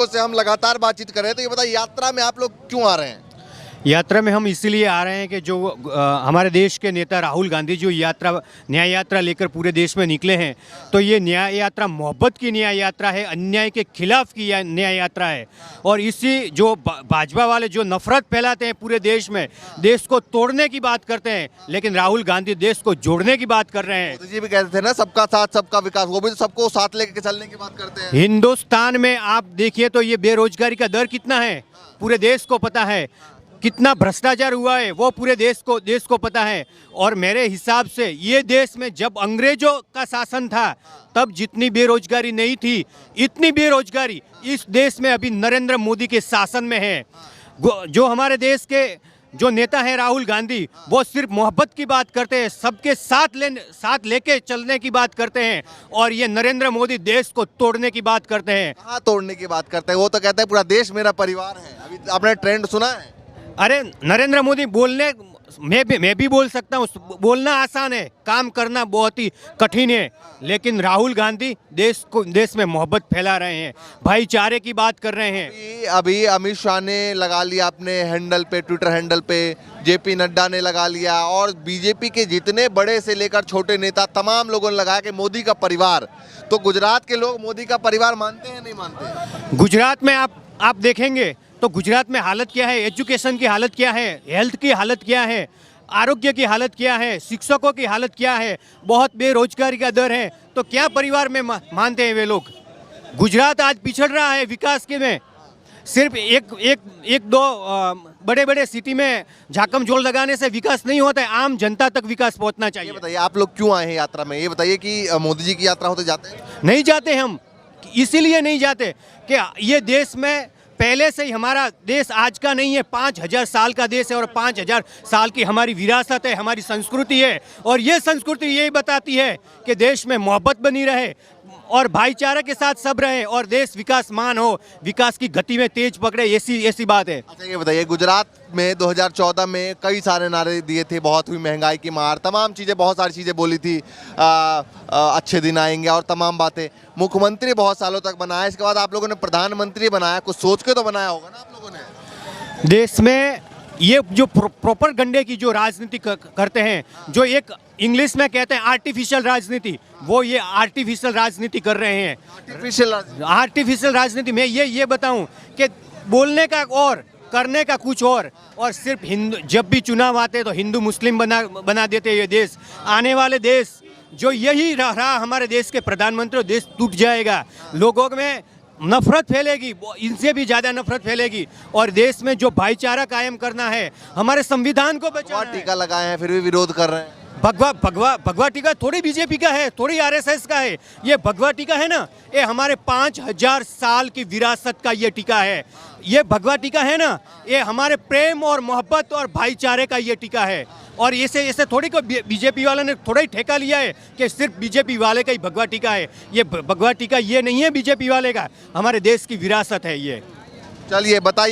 से हम लगातार बातचीत कर रहे हैं, तो ये बताइए यात्रा में आप लोग क्यों आ रहे हैं? यात्रा में हम इसीलिए आ रहे हैं कि जो हमारे देश के नेता राहुल गांधी जो न्याय यात्रा लेकर पूरे देश में निकले हैं, तो ये न्याय यात्रा मोहब्बत की न्याय यात्रा है, अन्याय के खिलाफ की न्याय यात्रा है। और इसी जो भाजपा वाले जो नफरत फैलाते हैं पूरे देश में, देश को तोड़ने की बात करते हैं, लेकिन राहुल गांधी देश को जोड़ने की बात कर रहे हैं। मोदी जी भी कहते थे ना, सबका साथ सबका विकास, वो भी सबको साथ लेके चलने की बात करते हैं। हिंदुस्तान में आप देखिए तो ये बेरोजगारी का दर कितना है, पूरे देश को पता है। कितना भ्रष्टाचार हुआ है वो पूरे देश को पता है। और मेरे हिसाब से ये देश में जब अंग्रेजों का शासन था तब जितनी बेरोजगारी नहीं थी, इतनी बेरोजगारी इस देश में अभी नरेंद्र मोदी के शासन में है। जो हमारे देश के जो नेता है राहुल गांधी, वो सिर्फ मोहब्बत की बात करते हैं, सबके साथ लेके चलने की बात करते हैं, और ये नरेंद्र मोदी देश को तोड़ने की बात करते हैं। कहाँ तोड़ने की बात करते हैं? वो तो कहते हैं पूरा देश मेरा परिवार है। अभी आपने ट्रेंड सुना है? अरे नरेंद्र मोदी बोलने मैं भी बोल सकता हूँ, बोलना आसान है, काम करना बहुत ही कठिन है। लेकिन राहुल गांधी देश में मोहब्बत फैला रहे हैं, भाईचारे की बात कर रहे हैं। अभी अमित शाह ने लगा लिया अपने हैंडल पे, ट्विटर हैंडल पे, जेपी नड्डा ने लगा लिया, और बीजेपी के जितने बड़े से लेकर छोटे नेता तमाम लोगों ने लगाया कि मोदी का परिवार। तो गुजरात के लोग मोदी का परिवार मानते हैं, नहीं मानते? गुजरात में आप देखेंगे तो गुजरात में हालत क्या है, एजुकेशन की हालत क्या है, हेल्थ की हालत क्या है, आरोग्य की हालत क्या है, शिक्षकों की हालत क्या है, बहुत बेरोजगारी का दर है। तो क्या परिवार में मानते हैं वे लोग? गुजरात आज पिछड़ रहा है विकास के में। सिर्फ एक दो बड़े बड़े सिटी में झाकम झोल लगाने से विकास नहीं होता है, आम जनता तक विकास पहुंचना चाहिए। ये बताइए आप लोग क्यों आए हैं यात्रा में? ये बताइए कि मोदी जी की यात्रा होते जाते हैं? नहीं जाते हम, इसीलिए नहीं जाते कि ये देश में पहले से ही हमारा देश आज का नहीं है, 5000 साल का देश है, और 5000 साल की हमारी विरासत है, हमारी संस्कृति है। और ये संस्कृति यही बताती है कि देश में मोहब्बत बनी रहे और भाईचारे के साथ सब रहे, और देश विकासमान हो, विकास की गति में तेज पकड़े, ऐसी बात है। अच्छा ये बताइए, गुजरात में 2014 में कई सारे नारे दिए थे, बहुत हुई महंगाई की मार, तमाम चीज़ें, बहुत सारी चीज़ें बोली थी, अच्छे दिन आएंगे और तमाम बातें। मुख्यमंत्री बहुत सालों तक बनाया, इसके बाद आप लोगों ने प्रधानमंत्री बनाया, कुछ सोच के तो बनाया होगा ना आप लोगों ने? देश में ये जो प्रॉपर गंडे की जो राजनीति करते हैं, जो एक इंग्लिश में कहते हैं आर्टिफिशियल राजनीति, वो ये आर्टिफिशियल राजनीति कर रहे हैं। आर्टिफिशियल राजनीति में ये बताऊं कि बोलने का और करने का कुछ और सिर्फ जब भी चुनाव आते तो हिंदू मुस्लिम बना देते ये देश। आने वाले देश जो यही रहा हमारे देश के प्रधानमंत्री, देश टूट जाएगा, लोगों में नफरत फैलेगी, इनसे भी ज़्यादा नफरत फैलेगी। और देश में जो भाईचारा कायम करना है, हमारे संविधान को बचाना है। टीका लगाए हैं फिर भी विरोध कर रहे हैं। भगवा टीका थोड़ी बीजेपी का है, थोड़ी आरएसएस का है। ये भगवा टीका है ना, ये हमारे 5000 साल की विरासत का ये टीका है। ये भगवा टीका है ना, ये हमारे प्रेम और मोहब्बत और भाईचारे का ये टीका है। और ऐसे थोड़ी को बीजेपी वाले ने थोड़ा ही ठेका लिया है कि सिर्फ बीजेपी वाले का ही भगवा टीका है। ये भगवा टीका ये नहीं है बीजेपी वाले का, हमारे देश की विरासत है ये। चलिए बताइए।